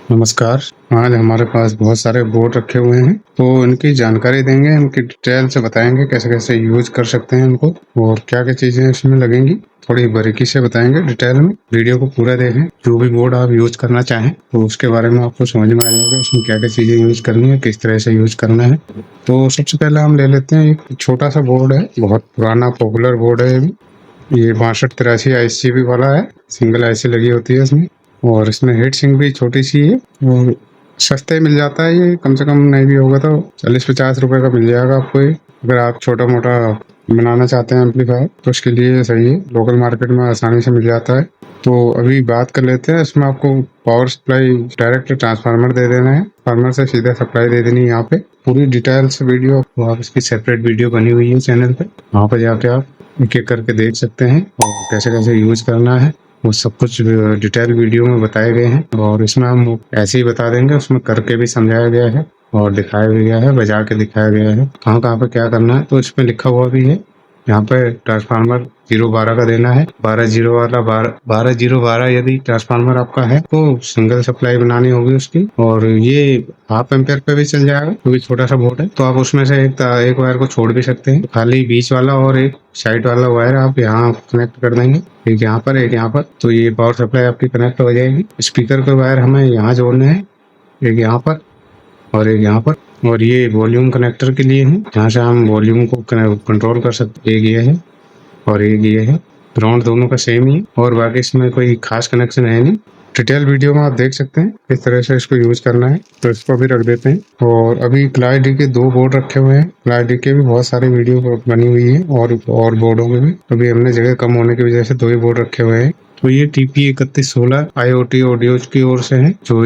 नमस्कार। आज हमारे पास बहुत सारे बोर्ड रखे हुए हैं, तो इनकी जानकारी देंगे, इनकी डिटेल से बताएंगे कैसे कैसे यूज कर सकते हैं इनको और क्या क्या चीजें इसमें लगेंगी। थोड़ी बारीकी से बताएंगे डिटेल में। वीडियो को पूरा देखें। जो भी बोर्ड आप यूज करना चाहें तो उसके बारे में आपको समझ में आ जाएगा उसमें क्या क्या चीजें यूज करनी है, किस तरह से यूज करना है। तो सबसे पहले हम ले लेते हैं, एक छोटा सा बोर्ड है, बहुत पुराना पॉपुलर बोर्ड है ये 6283 ICB वाला है। सिंगल IC लगी होती है इसमें और इसमें हीट सिंक भी छोटी सी है और सस्ते मिल जाता है। ये कम से कम नहीं भी होगा तो 40-50 रुपए का मिल जाएगा आपको ये। अगर आप छोटा मोटा बनाना चाहते हैं एम्पलीफायर तो उसके लिए सही है, लोकल मार्केट में आसानी से मिल जाता है। तो अभी बात कर लेते हैं, इसमें आपको पावर सप्लाई डायरेक्ट ट्रांसफार्मर दे देना है, फार्मर से सीधा सप्लाई दे देनी है। यहाँ पे पूरी डिटेल्स वीडियो आप इसकी सेपरेट वीडियो बनी हुई है चैनल पे, वहाँ पे जाके आप एक एक करके देख सकते हैं और कैसे कैसे यूज करना है वो सब कुछ डिटेल वीडियो में बताए गए हैं। और इसमें हम ऐसे ही बता देंगे, उसमें करके भी समझाया गया है और दिखाया भी गया है, बजा के दिखाया गया है कहाँ कहाँ पे क्या करना है। तो इसमें लिखा हुआ भी है, यहाँ पे ट्रांसफार्मर 012 का देना है, 12-0 यदि ट्रांसफार्मर आपका है तो सिंगल सप्लाई बनानी होगी उसकी। और ये हाफ एम्पेयर पे भी चल जाएगा क्योंकि छोटा सा बोर्ड है, तो आप उसमें से एक वायर को छोड़ भी सकते हैं। खाली बीच वाला और एक साइड वाला वायर आप यहाँ कनेक्ट कर देंगे, एक यहाँ पर एक यहाँ पर, तो ये पावर सप्लाई आपकी कनेक्ट हो जाएगी। स्पीकर के वायर हमें यहाँ जोड़ने हैं, एक यहाँ पर और एक यहाँ पर। और ये वॉल्यूम कनेक्टर के लिए है, जहाँ से हम वॉल्यूम को कंट्रोल कर सकते। एक ये है और एक ये है, ग्राउंड दोनों का सेम ही है और बाकी इसमें कोई खास कनेक्शन है नहीं। डिटेल वीडियो में आप देख सकते हैं किस तरह से इसको यूज करना है, तो इसको भी रख देते हैं। और अभी क्लास डी के 2 बोर्ड रखे हुए हैं, क्लास डी के भी बहुत सारी वीडियो बनी हुई है और बोर्डों में भी। अभी हमने जगह कम होने की वजह से 2 ही बोर्ड रखे हुए हैं। तो ये TP3116 IoT ऑडियोज की ओर से है, जो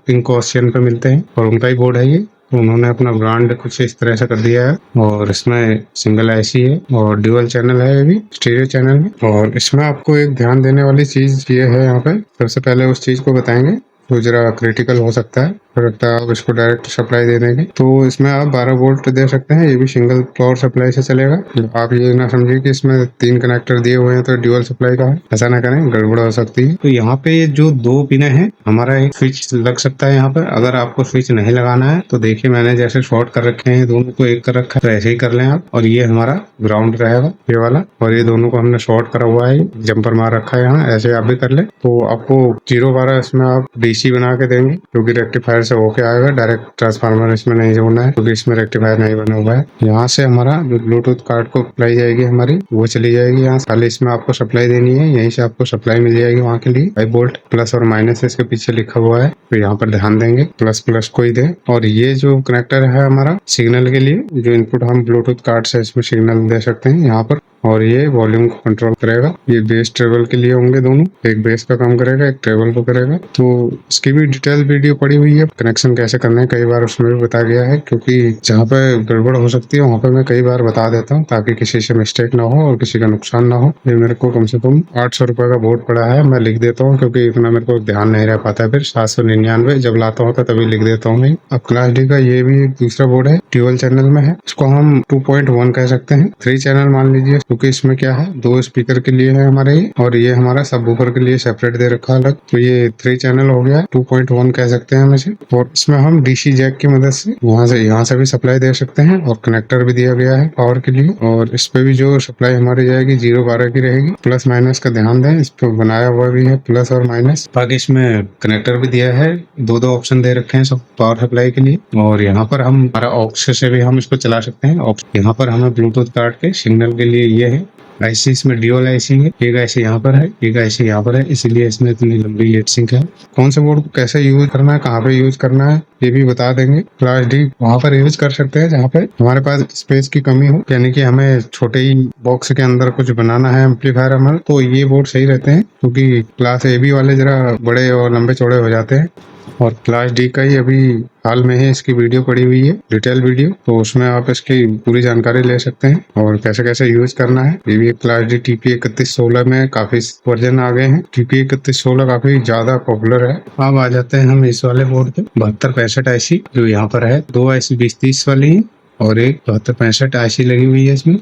इंकोसियन पे मिलते हैं और उनका ही बोर्ड है ये। तो उन्होंने अपना ब्रांड कुछ इस तरह से कर दिया है और इसमें सिंगल IC है और ड्यूअल चैनल है, ये भी स्टीरियो चैनल में। और इसमें आपको एक ध्यान देने वाली चीज ये है, यहाँ पे सबसे पहले उस चीज को बताएंगे तो जरा क्रिटिकल हो सकता है, आप इसको डायरेक्ट सप्लाई दे देंगे तो इसमें आप 12 वोल्ट दे सकते हैं। ये भी सिंगल पावर सप्लाई से चलेगा। आप ये ना समझिए कि इसमें 3 कनेक्टर दिए हुए हैं तो ड्यूअल सप्लाई का है, ऐसा ना करें, गड़बड़ हो सकती है। तो यहाँ पे जो 2 पिन है, हमारा एक स्विच लग सकता है यहाँ पर। अगर आपको स्विच नहीं लगाना है तो देखिए मैंने जैसे शॉर्ट कर रखे हैं, दोनों को एक कर रखा है, तो ऐसे ही कर लें आप। और ये हमारा ग्राउंड रहेगा ये वाला, और ये दोनों को हमने शॉर्ट करा हुआ है, जंपर मार रखा है यहाँ, ऐसे आप भी कर ले। तो आपको 012 इसमें आप DC बना के देंगे क्योंकि रेक्टिफायर से होके आएगा, डायरेक्ट ट्रांसफार्मर इसमें नहीं जोड़ना है क्योंकि इसमें रेक्टिफायर नहीं बना हुआ है। यहाँ से हमारा जो ब्लूटूथ कार्ड को सप्लाई जाएगी हमारी, वो चली जाएगी यहाँ। खाली इसमें आपको सप्लाई देनी है, यहीं से आपको सप्लाई मिल जाएगी वहाँ के लिए। 5 वोल्ट प्लस और माइनस इसके पीछे लिखा हुआ है, तो यहाँ पर ध्यान देंगे प्लस प्लस को ही दे। और ये जो कनेक्टर है हमारा सिग्नल के लिए, जो इनपुट हम ब्लूटूथ कार्ड से इसमें सिग्नल दे सकते हैं यहाँ पर। और ये वॉल्यूम को कंट्रोल करेगा। ये बेस ट्रेबल के लिए होंगे दोनों, एक बेस का काम करेगा, एक ट्रेबल को करेगा। तो इसकी भी डिटेल वीडियो पड़ी हुई है, कनेक्शन कैसे करना है कई बार उसमें भी बताया गया है, क्योंकि जहाँ पे गड़बड़ हो सकती है वहाँ पे मैं कई बार बता देता हूँ ताकि किसी से मिस्टेक ना हो और किसी का नुकसान ना हो। ये मेरे को कम से कम 800 रुपए का बोर्ड पड़ा है, मैं लिख देता हूँ क्योंकि इतना मेरे को ध्यान नहीं रह पाता है। फिर 799 जब लाता हूँ तभी लिख देता हूँ मैं। अब क्लास डी का ये भी एक दूसरा बोर्ड है, ड्यूअल चैनल में है, इसको हम 2.1 कह सकते हैं, 3 चैनल मान लीजिए, क्योंकि इसमें क्या है 2 स्पीकर के लिए है हमारे ये, और ये हमारा सबवूफर के लिए सेपरेट दे रखा है अलग। तो ये 3 चैनल हो गया, 2.1 कह सकते हैं हम इसे। और इसमें हम DC जैक की मदद से यहाँ से भी सप्लाई दे सकते हैं और कनेक्टर भी दिया गया है पावर के लिए। और इस पे भी जो सप्लाई हमारी जाएगी 012 की रहेगी। प्लस माइनस का ध्यान दें, इस पे बनाया हुआ भी है प्लस और माइनस। बाकी इसमें कनेक्टर भी दिया है, 2 ऑप्शन दे रखे हैं सब पावर सप्लाई के लिए। और यहाँ पर हम हमारा ऑक्स से भी हम इसको चला सकते हैं। यहाँ पर हमें ब्लूटूथ कार्ड के सिग्नल के लिए ये है IC, इसमें ड्यूअल IC है, एक IC यहाँ पर है, एक IC यहाँ पर है, इसीलिए इसमें इतनी लंबी हीट सिंक है। कौन से बोर्ड को कैसे यूज करना है, कहाँ पे यूज करना है, ये भी बता देंगे। क्लास डी वहाँ पर यूज कर सकते हैं जहाँ पे हमारे पास स्पेस की कमी हो, यानी कि हमें छोटे ही बॉक्स के अंदर कुछ बनाना है एम्पलीफायर हमारा, तो ये बोर्ड सही रहते हैं क्योंकि क्लास AB वाले जरा बड़े और लंबे चौड़े हो जाते हैं। और क्लास डी का ही अभी हाल में ही इसकी वीडियो पड़ी हुई है, डिटेल वीडियो, तो उसमें आप इसकी पूरी जानकारी ले सकते हैं और कैसे कैसे यूज करना है। ये भी क्लास डी TP3116 में काफी वर्जन आ गए हैं, TP3116 काफी ज्यादा पॉपुलर है। अब आ जाते हैं हम इस वाले बोर्ड पे, 7265 IC जो यहाँ पर है, 2 IC 2030 वाली है और एक 7265 IC लगी हुई है इसमें।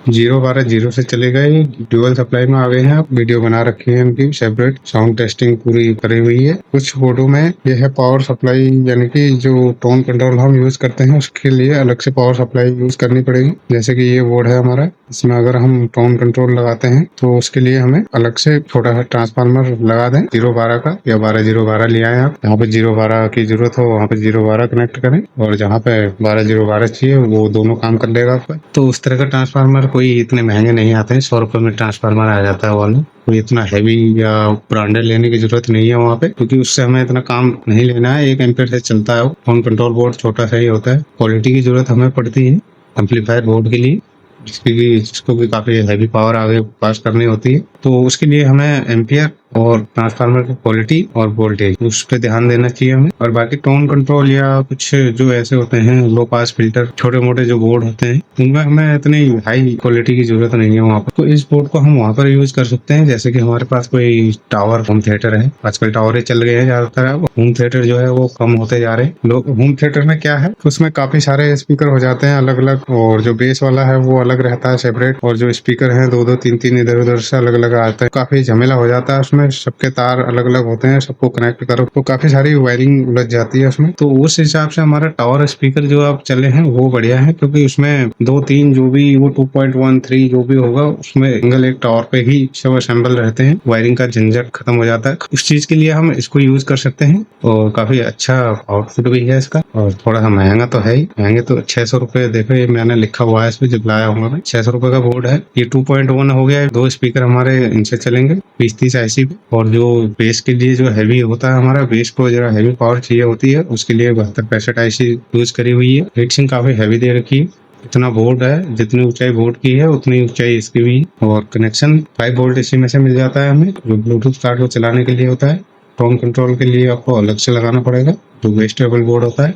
012 से चले गए, ड्यूअल सप्लाई में आ गए हैं। आप वीडियो बना रखी है इनकी सेपरेट, साउंड टेस्टिंग पूरी करी हुई है। कुछ बोर्डों में यह है पावर सप्लाई, यानी कि जो टोन कंट्रोल हम यूज करते हैं उसके लिए अलग से पावर सप्लाई यूज करनी पड़ेगी। जैसे कि ये बोर्ड है हमारा, इसमें अगर हम टोन कंट्रोल लगाते हैं तो उसके लिए हमें अलग से छोटा सा ट्रांसफार्मर लगा दें 012 का, या 12012 ले आए आप। जहाँ पे 012 की जरूरत हो वहाँ पे 012 कनेक्ट करें, और जहाँ पे 12012 चाहिए वो दोनों काम कर लेगा आपका। तो उस तरह का ट्रांसफार्मर कोई इतने महंगे नहीं आते हैं, 100 रुपए में ट्रांसफार्मर आ जाता है वाला। कोई इतना हैवी या ब्रांडेड लेने की जरूरत नहीं है वहाँ पे, क्योंकि उससे हमें इतना काम नहीं लेना है। 1 एम्पीयर से चलता है वो। फोन कंट्रोल बोर्ड छोटा सा ही होता है। क्वालिटी की जरूरत हमें पड़ती है एम्पलीफायर बोर्ड के लिए, जिसको भी काफी हैवी पावर आगे पास करनी होती है। तो उसके लिए हमें एम्पियर और ट्रांसफार्मर की क्वालिटी और वोल्टेज उस पर ध्यान देना चाहिए हमें। और बाकी टोन कंट्रोल या कुछ जो ऐसे होते हैं लो पास फिल्टर, छोटे मोटे जो बोर्ड होते हैं, उनमें हमें इतनी हाई क्वालिटी की जरूरत नहीं है वहाँ पर। तो इस बोर्ड को हम वहाँ पर यूज कर सकते हैं। जैसे कि हमारे पास कोई टावर होम थिएटर है, आजकल टावर ही चल गए हैं ज्यादातर। होम थिएटर जो है वो कम होते जा रहे हैं। लोग होम थिएटर में क्या है, उसमें काफी सारे स्पीकर हो जाते हैं अलग अलग, और जो बेस वाला है वो अलग रहता है सेपरेट, और जो स्पीकर है 2-2 3-3 इधर उधर से अलग अलग आता है। काफी झमेला हो जाता है उसमें, सबके तार अलग अलग होते हैं, सबको कनेक्ट करो तो काफी सारी वायरिंग उलझ जाती है उसमें। तो उस हिसाब से हमारा टावर स्पीकर जो आप चले हैं वो बढ़िया है, क्योंकि उसमें 2-3 जो भी वो 2.13 जो भी होगा उसमें सिंगल एक टावर पे ही सब असेंबल रहते हैं। वायरिंग का झंझट खत्म हो जाता है। उस चीज के लिए हम इसको यूज कर सकते हैं, और काफी अच्छा आउटपुट भी है इसका। और थोड़ा सा महंगा तो है ही, महंगे तो 600 रुपए। देखो ये मैंने लिखा हुआ है इस पे जब लाया हूँ मैं, 600 रुपए का बोर्ड है। ये 2.1 हो गया है। 2 स्पीकर हमारे इनसे चलेंगे 20-30 IC पे। और जो बेस के लिए जो हैवी होता है, हमारा बेस को जरा हैवी पावर चाहिए होती है, उसके लिए 72-65 IC यूज करी हुई है। रेटिंग काफी हैवी दे रखी है। इतना बोर्ड है, जितनी ऊंचाई बोर्ड की है उतनी ऊंचाई इसकी भी। और कनेक्शन 5 वोल्ट इसी में से मिल जाता है हमें, जो ब्लूटूथ कार्ड को चलाने के लिए होता है। टोन कंट्रोल के लिए आपको अलग से लगाना पड़ेगा, जो वेस्टेबल बोर्ड होता है।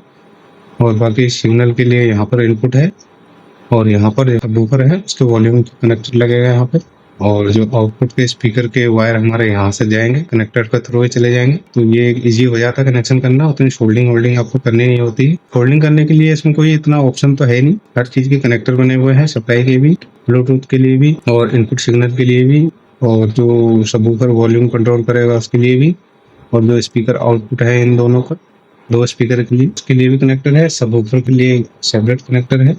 और बाकी सिग्नल के लिए यहाँ पर इनपुट है, और यहाँ पर बूफर है, उसके वॉल्यूम कनेक्टर लगेगा यहाँ पे। और जो आउटपुट के स्पीकर के वायर हमारे यहाँ से जाएंगे, कनेक्टर के थ्रू ही चले जाएंगे। तो ये इजी हो जाता है कनेक्शन करना, उतनी फोल्डिंग आपको करनी नहीं होती है। फोल्डिंग करने के लिए इसमें कोई इतना ऑप्शन तो है नहीं, हर चीज के कनेक्टर बने हुए हैं, सप्लाई के भी, ब्लूटूथ के लिए भी, और इनपुट सिग्नल के लिए भी, और जो सबवूफर वॉल्यूम कंट्रोल करेगा उसके लिए भी, और जो स्पीकर आउटपुट है इन दोनों का, 2 स्पीकर के लिए, उसके लिए भी कनेक्टर है, सबवूफर के लिए सेपरेट कनेक्टर है।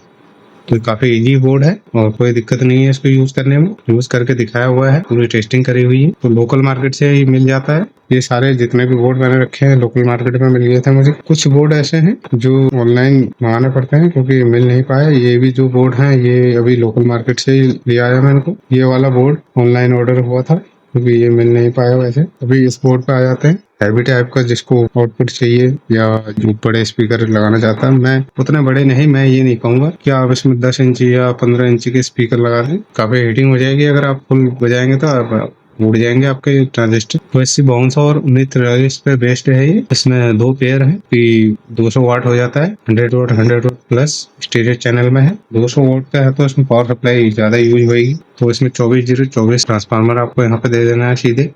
तो काफी इजी बोर्ड है, और कोई दिक्कत नहीं है इसको यूज करने में। यूज करके दिखाया हुआ है, पूरी टेस्टिंग करी हुई है। तो लोकल मार्केट से ही मिल जाता है। ये सारे जितने भी बोर्ड मैंने रखे हैं लोकल मार्केट में मिल गए थे मुझे। कुछ बोर्ड ऐसे हैं जो ऑनलाइन मंगाने पड़ते हैं क्योंकि मिल नहीं पाए। ये भी जो बोर्ड है ये अभी लोकल मार्केट से ही लिया आया मैंने को। ये वाला बोर्ड ऑनलाइन ऑर्डर हुआ था क्योंकि ये मिल नहीं पाया। वैसे अभी इस बोर्ड पे आ जाते हैं। हैवी टाइप का जिसको आउटपुट चाहिए या जो बड़े स्पीकर लगाना चाहता है, मैं उतने बड़े नहीं, मैं ये नहीं कहूंगा कि आप इसमें 10 इंची या 15 इंची के स्पीकर लगा दें। काफी हीटिंग हो जाएगी अगर आप फुल बजाएंगे तो आप उड़ जाएंगे आपके ट्रांजिस्टर। तो इससे बाउंस और 1943 पे बेस्ड है ये। इसमें 2 पेयर है कि 200 वाट हो जाता है, 100 वाट प्लस स्टीरियो चैनल में है। 200 वाट का है तो इसमें पावर सप्लाई ज्यादा यूज होगी। तो इसमें 24/0/24 ट्रांसफार्मर आपको यहाँ पे दे देना है सीधे।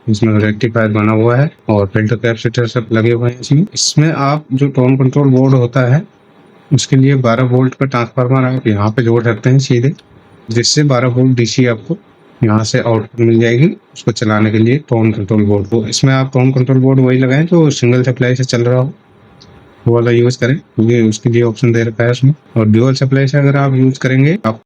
इसमें रेक्टिफायर बना हुआ है और फिल्टर कैपेसिटर सब लगे हुए हैं इसमें आप जो टोन कंट्रोल बोर्ड होता है उसके लिए 12 वोल्ट का ट्रांसफार्मर आप यहाँ पे जोड़ सकते हैं सीधे, जिससे 12 वोल्ट डीसी आपको यहाँ से आउटपुट मिल जाएगी उसको चलाने के लिए टोन कंट्रोल बोर्ड को। इसमें आप टोन कंट्रोल बोर्ड वही लगाएं जो सिंगल सप्लाई से चल रहा हो, वो वाला यूज करें क्योंकि उसके लिए ऑप्शन दे रखा है उसमें। और ड्यूअल सप्लाई से अगर आप यूज करेंगे आप